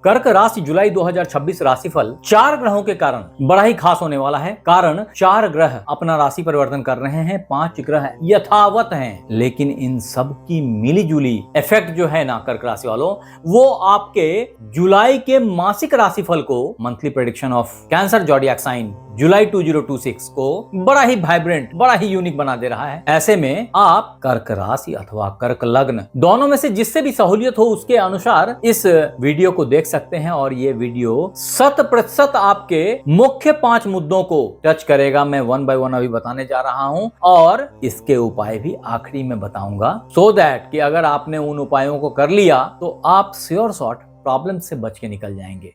कर्क राशि जुलाई 2026 राशिफल 4 ग्रहों के कारण बड़ा ही खास होने वाला है। कारण 4 ग्रह अपना राशि परिवर्तन कर रहे हैं, 5 ग्रह यथावत हैं, लेकिन इन सब की मिली जुली इफेक्ट जो है ना कर्क राशि वालों, वो आपके जुलाई के मासिक राशिफल को, monthly prediction of cancer zodiac sign जुलाई 2026 को बड़ा ही वाइब्रेंट, बड़ा ही यूनिक बना दे रहा है। ऐसे में आप कर्क राशि अथवा कर्क लग्न दोनों में से जिससे भी सहूलियत हो उसके अनुसार इस वीडियो को देख सकते हैं और ये वीडियो 100% आपके मुख्य 5 मुद्दों को टच करेगा। मैं 1 बाय 1 अभी बताने जा रहा हूं और इसके उपाय भी आखिरी में बताऊंगा, सो दैट कि अगर आपने उन उपायों को कर लिया तो आप श्योर शॉट प्रॉब्लम से बच के निकल जाएंगे।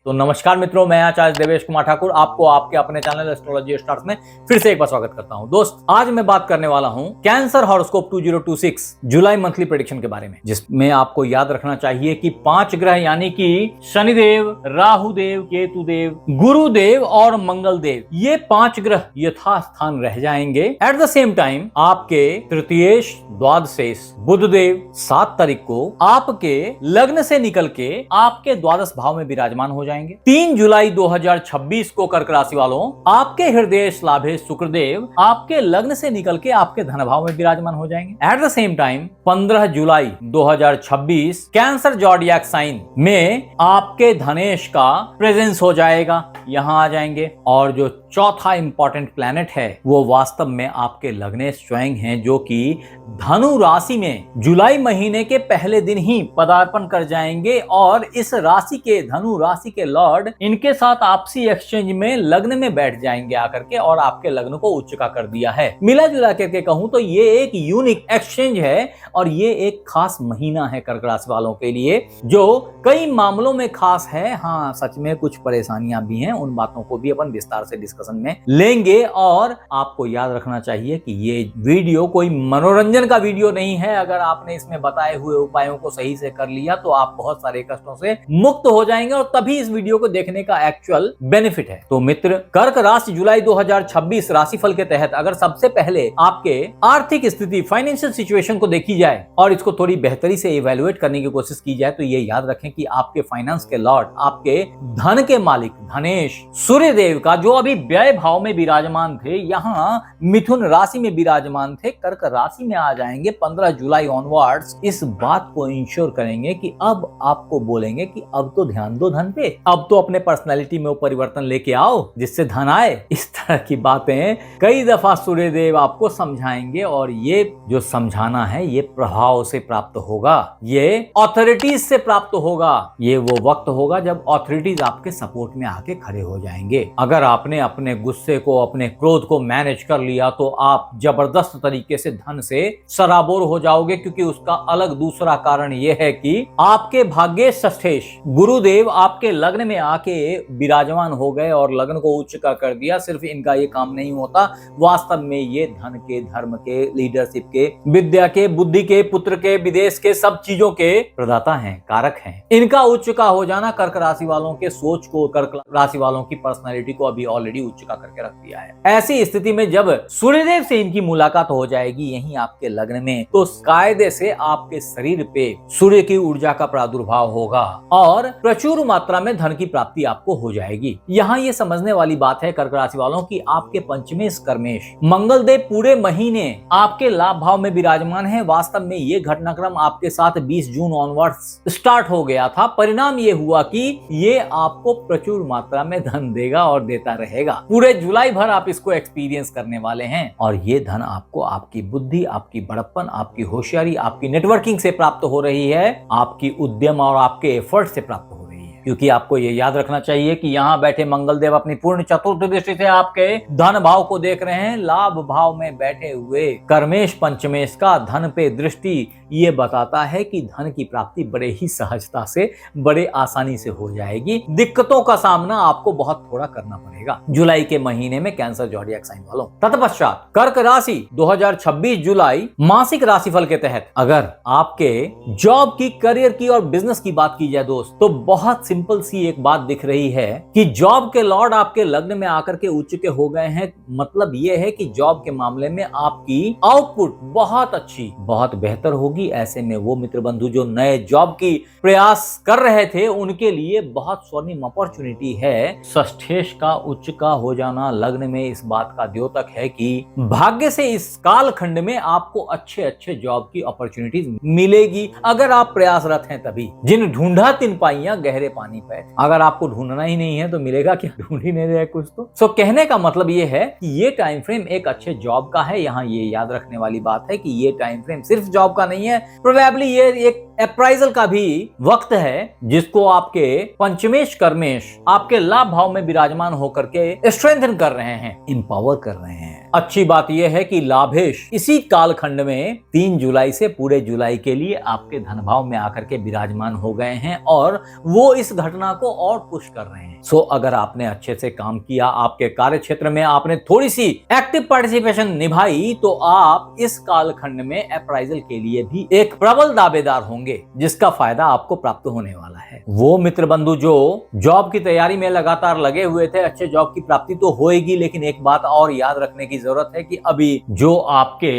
तो नमस्कार मित्रों, मैं आचार्य देवेश कुमार ठाकुर आपको आपके अपने चैनल एस्ट्रोलॉजी स्टार्स में फिर से एक बार स्वागत करता हूं। दोस्त, आज मैं बात करने वाला हूं कैंसर हॉरोस्कोप 2026 जुलाई मंथली प्रेडिक्शन के बारे में, जिसमें आपको याद रखना चाहिए कि 5 ग्रह यानी कि शनिदेव, राहुदेव, केतुदेव, गुरुदेव और मंगलदेव, ये 5 ग्रह यथास्थान रह जाएंगे। एट द सेम टाइम आपके तृतीयेश, द्वादशेश बुधदेव 7 तारीख को आपके लग्न से निकल के आपके द्वादश भाव में विराजमान हो जाएंगे। 3 जुलाई 2026 को कर्क राशि वालों आपके हृदय लाभेश शुक्रदेव आपके लग्न से निकल के आपके धन भाव में विराजमान हो जाएंगे। एट द सेम टाइम 15 जुलाई 2026 कैंसर ज़ोडिएक साइन में आपके धनेश का प्रेजेंस हो जाएगा, यहां आ जाएंगे। और जो चौथा इंपॉर्टेंट प्लैनेट है वो वास्तव में आपके लग्नेश स्वयं हैं, जो कि धनु राशि में जुलाई महीने के पहले दिन ही पदार्पण कर जाएंगे और इस राशि के, धनु राशि के लॉर्ड, इनके साथ आपसी एक्सचेंज में लग्न में बैठ जाएंगे आकर के, और आपके लग्न को उच्च का कर दिया है। मिला जुला करके कहूं तो ये एक यूनिक एक्सचेंज है और ये एक खास महीना है कर्क राशि वालों के लिए, जो कई मामलों में खास है। हाँ, सच में कुछ परेशानियां भी हैं, उन बातों को भी अपन विस्तार से डिस्कशन में लेंगे। और आपको याद रखना चाहिए कि ये वीडियो कोई मनोरंजन का वीडियो नहीं है। अगर आपने इसमें बताए हुए उपायों को सही से कर लिया तो आप बहुत सारे कष्टों से मुक्त हो जाएंगे और तभी इस वीडियो को देखने का एक्चुअल बेनिफिट है। तो मित्र, कर्क राशि जुलाई 2026 राशिफल के तहत अगर सबसे पहले आपके आर्थिक स्थिति, फाइनेंशियल सिचुएशन को देखी जाए और इसको थोड़ी बेहतरी से इवैल्यूएट करने की कोशिश की जाए तो ये याद रखें कि आपके फाइनेंस के लॉर्ड, आपके धन के मालिक धनेश सूर्यदेव का, जो अभी व्यय भाव में विराजमान थे, यहाँ मिथुन राशि में विराजमान थे, कर्क राशि में आ जाएंगे 15 जुलाई ऑनवर्ड्स। इस बात को इंश्योर करेंगे कि अब आपको बोलेंगे कि अब तो ध्यान दो धन पे, अब तो अपने पर्सनैलिटी में वो परिवर्तन लेके आओ जिससे धन आए। इस तरह की बातें कई दफा सूर्यदेव आपको समझाएंगे और ये जो समझाना है ये प्रभाव से प्राप्त होगा, ये ऑथोरिटीज से प्राप्त होगा। ये वो वक्त होगा जब ऑथोरिटीज आपके सपोर्ट में आके खड़े हो जाएंगे। अगर आपने अपने गुस्से को, अपने क्रोध को मैनेज कर लिया तो आप जबरदस्त तरीके से धन से सराबोर हो जाओगे, क्योंकि उसका अलग दूसरा कारण यह है कि आपके भाग्य षष्ठेश गुरुदेव आपके लग्न में आके विराजमान हो गए और लग्न को उच्च का कर दिया। सिर्फ इनका ये काम नहीं होता, वास्तव में ये धन के, धर्म के, लीडरशिप के, विद्या के, बुद्धि के, पुत्र के, विदेश के, सब चीजों के प्रदाता हैं, कारक हैं। इनका उच्च का हो जाना कर्क राशि वालों के सोच को, कर्क राशि वालों की पर्सनैलिटी को अभी ऑलरेडी उच्च का करके रख दिया है। ऐसी स्थिति में जब सूर्यदेव से इनकी मुलाकात हो जाएगी यहीं आपके लग्न में, तो कायदे से आपके शरीर पे सूर्य की ऊर्जा का प्रादुर्भाव होगा और प्रचुर मात्रा में धन की प्राप्ति आपको हो जाएगी। यहाँ ये समझने वाली बात है कर्क राशि वालों की आपके पंचमेश कर्मेश मंगलदेव पूरे महीने आपके लाभ भाव में विराजमान है। वास्तव में ये घटनाक्रम आपके साथ 20 जून ऑनवर्ड्स स्टार्ट हो गया था। परिणाम ये हुआ कि ये आपको प्रचुर मात्रा में धन देगा और देता रहेगा। पूरे जुलाई भर आप इसको एक्सपीरियंस करने वाले हैं और ये धन आपको आपकी बुद्धि, आपकी बड़प्पन, आपकी होशियारी, आपकी नेटवर्किंग से प्राप्त हो रही है, आपकी उद्यम और आपके एफर्ट से प्राप्त हो रही है। क्योंकि आपको ये याद रखना चाहिए कि यहाँ बैठे मंगलदेव अपनी पूर्ण चतुर्थ दृष्टि से आपके धन भाव को देख रहे हैं। लाभ भाव में बैठे हुए कर्मेश पंचमेश का धन पे दृष्टि ये बताता है कि धन की प्राप्ति बड़े ही सहजता से, बड़े आसानी से हो जाएगी। दिक्कतों का सामना आपको बहुत थोड़ा करना पड़ेगा जुलाई के महीने में कैंसर ज़ोडिएक साइन वालों। तत्पश्चात कर्क राशि 2026 जुलाई मासिक राशिफल के तहत अगर आपके जॉब की, करियर की और बिजनेस की बात की जाए दोस्त, तो बहुत सिंपल सी एक बात दिख रही है कि जॉब के लॉर्ड आपके लग्न में आकर के उच्च के हो गए हैं। मतलब ये है कि जॉब के मामले में आपकी आउटपुट बहुत अच्छी, बहुत बेहतर होगी। ऐसे में वो मित्र बंधु जो नए जॉब की प्रयास कर रहे थे उनके लिए बहुत स्वर्णिम अपॉर्चुनिटी है। षष्ठेश का उच्च का हो जाना लग्न में इस बात का द्योतक है कि भाग्य से इस कालखंड में आपको अच्छे अच्छे जॉब की अपॉर्चुनिटीज मिलेगी, अगर आप प्रयासरत हैं तभी। जिन ढूंढा तिन पाइयां गहरे पानी पे। अगर आपको ढूंढना ही नहीं है तो मिलेगा क्या? ढूंढ ही नहीं रहे कुछ तो। सो कहने का मतलब ये है कि ये टाइम फ्रेम एक अच्छे जॉब का है। यहाँ ये याद रखने वाली बात है कि ये टाइम फ्रेम सिर्फ जॉब का नहीं है, प्रोबेबली ये एक अप्राइजल का भी वक्त है, जिसको आपके पंचमेश कर्मेश आपके लाभ भाव में विराजमान होकर के स्ट्रेंथन कर रहे हैं, इंपावर कर रहे हैं। अच्छी बात यह है कि लाभेश इसी कालखंड में 3 जुलाई से पूरे जुलाई के लिए आपके धन भाव में आकर के विराजमान हो गए हैं और वो इस घटना को और पुश कर रहे हैं। सो अगर आपने अच्छे से काम किया, आपके कार्य क्षेत्र में आपने थोड़ी सी एक्टिव पार्टिसिपेशन निभाई, तो आप इस कालखंड में अप्राइजल के लिए भी एक प्रबल दावेदार होंगे, जिसका फायदा आपको प्राप्त होने वाला है। वो मित्र बंधु जो जॉब की तैयारी में लगातार लगे हुए थे, अच्छे जॉब की प्राप्ति तो होएगी, लेकिन एक बात और याद रखने की जरूरत है कि अभी जो आपके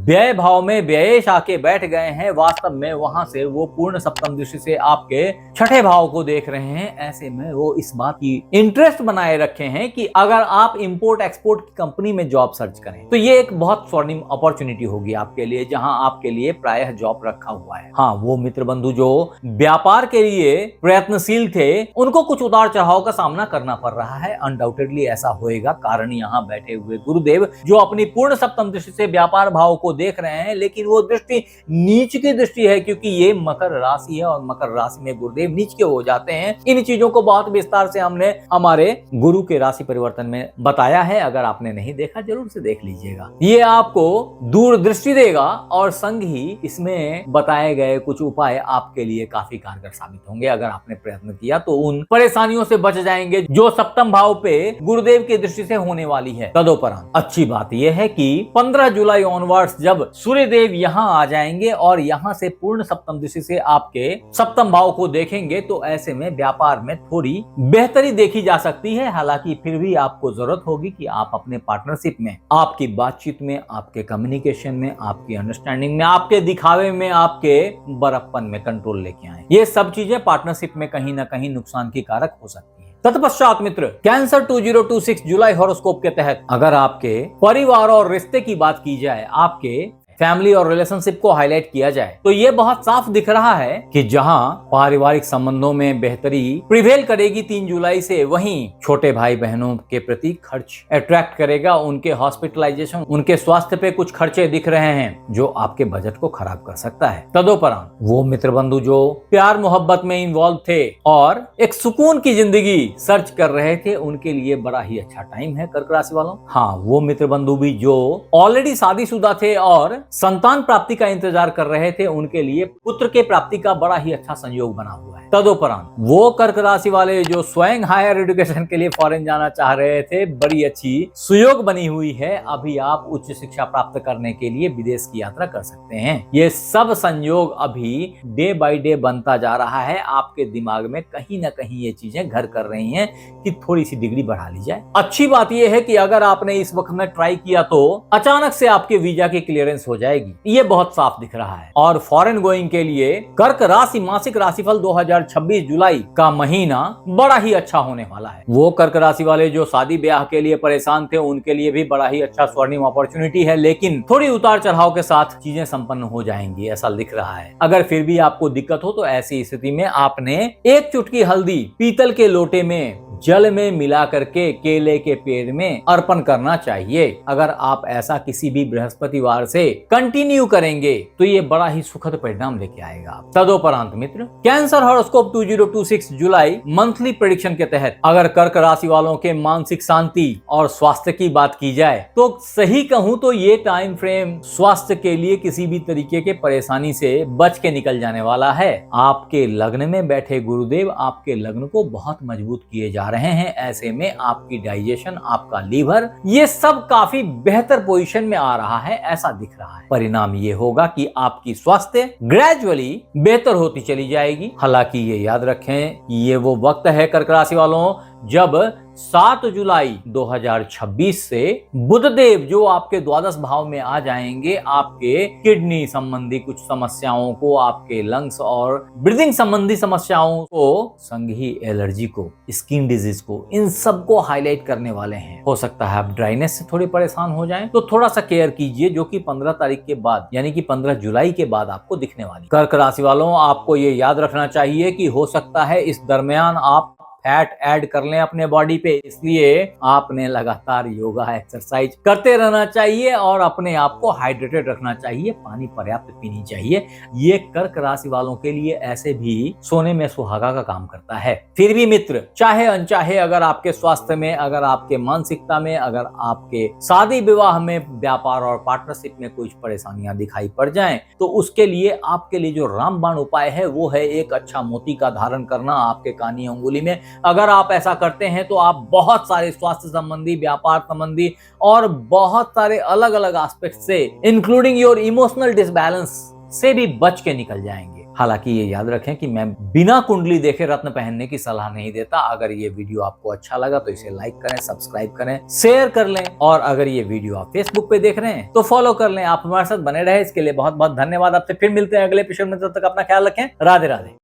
व्यय भाव में व्ययेश आके बैठ गए हैं, वास्तव में वहां से वो पूर्ण सप्तम दृष्टि से आपके छठे भाव को देख रहे हैं। ऐसे में वो इस बात की इंटरेस्ट बनाए रखे हैं कि अगर आप इंपोर्ट एक्सपोर्ट की कंपनी में जॉब सर्च करें तो ये एक बहुत स्वर्णिम अपॉर्चुनिटी होगी आपके लिए, जहां आपके लिए प्रायः जॉब रखा हुआ है। हाँ, वो मित्र बंधु जो व्यापार के लिए प्रयत्नशील थे, उनको कुछ उतार चढ़ाव का सामना करना पड़ रहा है। अनडाउटेडली ऐसा होएगा, कारण यहाँ बैठे हुए गुरुदेव जो अपनी पूर्ण सप्तम दृष्टि से व्यापार भाव को देख रहे हैं, लेकिन वो दृष्टि नीच की दृष्टि है, क्योंकि ये मकर राशि है और मकर राशि में गुरुदेव नीच के हो जाते हैं। इन चीजों को बहुत विस्तार से हमने हमारे गुरु के राशि परिवर्तन में बताया है, अगर आपने नहीं देखा जरूर से देख लीजिएगा। ये आपको दूरदृष्टि देगा और संग ही इसमें बताए गए कुछ उपाय आपके लिए काफी कारगर साबित होंगे। अगर आपने प्रयत्न किया तो उन परेशानियों से बच जाएंगे जो सप्तम भाव पे गुरुदेव की दृष्टि से होने वाली है। तदोपरांत अच्छी बात यह है कि 15 जुलाई ऑनवर्ड्स जब सूर्य देव यहाँ आ जाएंगे और यहाँ से पूर्ण सप्तम दृष्टि से आपके सप्तम भाव को देखेंगे, तो ऐसे में व्यापार में थोड़ी बेहतरी देखी जा सकती है। हालांकि फिर भी आपको जरूरत होगी कि आप अपने पार्टनरशिप में, आपकी बातचीत में, आपके कम्युनिकेशन में, आपकी अंडरस्टैंडिंग में, आपके दिखावे में, आपके बड़प्पन में कंट्रोल लेके आए। ये सब चीजें पार्टनरशिप में कहीं ना कहीं नुकसान की कारक हो सकती है। तत्पश्चात मित्र, कैंसर 2026 जुलाई हॉरोस्कोप के तहत अगर आपके परिवार और रिश्ते की बात की जाए, आपके फैमिली और रिलेशनशिप को हाईलाइट किया जाए, तो ये बहुत साफ दिख रहा है कि जहां पारिवारिक संबंधों में बेहतरी प्रिवेल करेगी 3 जुलाई से, वहीं छोटे भाई बहनों के प्रति खर्च अट्रैक्ट करेगा। उनके हॉस्पिटलाइजेशन, उनके स्वास्थ्य पे कुछ खर्चे दिख रहे हैं जो आपके बजट को खराब कर सकता है। तदोपरांत वो मित्र बंधु जो प्यार मोहब्बत में इन्वॉल्व थे और एक सुकून की जिंदगी सर्च कर रहे थे, उनके लिए बड़ा ही अच्छा टाइम है कर्क राशि वालों। हाँ, वो मित्र बंधु भी जो ऑलरेडी शादीशुदा थे और संतान प्राप्ति का इंतजार कर रहे थे, उनके लिए पुत्र के प्राप्ति का बड़ा ही अच्छा संयोग बना हुआ है। तदोपरांत वो कर्क राशि वाले जो स्वयं हायर एजुकेशन के लिए फॉरेन जाना चाह रहे थे, बड़ी अच्छी सुयोग बनी हुई है। अभी आप उच्च शिक्षा प्राप्त करने के लिए विदेश की यात्रा कर सकते हैं। ये सब संयोग अभी डे बाय डे बनता जा रहा है। आपके दिमाग में कहीं ना कहीं ये चीजें घर कर रही हैं कि थोड़ी सी डिग्री बढ़ा ली जाए। अच्छी बात यह है कि अगर आपने इस वक्त में ट्राई किया तो अचानक से आपके वीजा की क्लियरेंस हो जाएगी, ये बहुत साफ दिख रहा है। और फॉरेन गोइंग के लिए कर्क राशि मासिक राशिफल 2026 जुलाई का महीना बड़ा ही अच्छा होने वाला है। वो कर्क राशि वाले जो शादी ब्याह के लिए परेशान थे, उनके लिए भी बड़ा ही अच्छा स्वर्णिम अपॉर्चुनिटी है, लेकिन थोड़ी उतार चढ़ाव के साथ चीजें संपन्न हो जाएंगी, ऐसा दिख रहा है। अगर फिर भी आपको दिक्कत हो तो ऐसी स्थिति में आपने एक चुटकी हल्दी पीतल के लोटे में जल में मिला करके केले के पेड़ में अर्पण करना चाहिए। अगर आप ऐसा किसी भी बृहस्पतिवार से कंटिन्यू करेंगे तो ये बड़ा ही सुखद परिणाम लेके आएगा। तदोपरांत मित्र, कैंसर हॉरोस्कोप 2026 जुलाई मंथली प्रेडिक्शन के तहत अगर कर्क राशि वालों के मानसिक शांति और स्वास्थ्य की बात की जाए तो सही कहूं तो ये टाइम फ्रेम स्वास्थ्य के लिए किसी भी तरीके के परेशानी से बच के निकल जाने वाला है। आपके लग्न में बैठे गुरुदेव आपके लग्न को बहुत मजबूत किए जा रहे हैं, ऐसे में आपकी डाइजेशन, आपका लीवर, ये सब काफी बेहतर पोजीशन में आ रहा है, ऐसा दिख रहा है। परिणाम ये होगा कि आपकी स्वास्थ्य ग्रेजुअली बेहतर होती चली जाएगी। हालांकि ये याद रखें कि ये वो वक्त है कर्क राशि वालों जब 7 जुलाई 2026 से बुधदेव जो आपके द्वादश भाव में आ जाएंगे, आपके किडनी संबंधी कुछ समस्याओं को, आपके लंग्स और ब्रीदिंग संबंधी समस्याओं को, संघी एलर्जी को, स्किन डिजीज को, इन सब को हाईलाइट करने वाले हैं। हो सकता है आप ड्राइनेस से थोड़ी परेशान हो जाएं, तो थोड़ा सा केयर कीजिए, जो कि 15 तारीख के बाद यानी कि 15 जुलाई के बाद आपको दिखने वाली। कर्क राशि वालों, आपको ये याद रखना चाहिए कि हो सकता है इस दरमियान आप फैट ऐड कर लें अपने बॉडी पे, इसलिए आपने लगातार योगा एक्सरसाइज करते रहना चाहिए और अपने आप को हाइड्रेटेड रखना चाहिए, पानी पर्याप्त पीनी चाहिए। ये कर्क राशि वालों के लिए ऐसे भी सोने में सुहागा का काम करता है। फिर भी मित्र, चाहे अनचाहे, अगर आपके स्वास्थ्य में, अगर आपके मानसिकता में, अगर आपके शादी विवाह में, व्यापार और पार्टनरशिप में कुछ परेशानियां दिखाई पड़ जाएं, तो उसके लिए आपके लिए जो रामबाण उपाय है वो है एक अच्छा मोती का धारण करना आपके कानी अंगुली में। अगर आप ऐसा करते हैं तो आप बहुत सारे स्वास्थ्य संबंधी, व्यापार संबंधी और बहुत सारे अलग अलग एस्पेक्ट से, इंक्लूडिंग योर इमोशनल डिसबैलेंस से भी बच के निकल जाएंगे। हालांकि ये याद रखें कि मैं बिना कुंडली देखे रत्न पहनने की सलाह नहीं देता। अगर ये वीडियो आपको अच्छा लगा तो इसे लाइक करें, सब्सक्राइब करें, शेयर कर लें, और अगर ये वीडियो आप फेसबुक पे देख रहे हैं तो फॉलो कर लें। आप हमारे साथ बने रहे, इसके लिए बहुत बहुत धन्यवाद। आपसे फिर मिलते हैं अगले एपिसोड में, तब तक अपना ख्याल रखें। राधे राधे।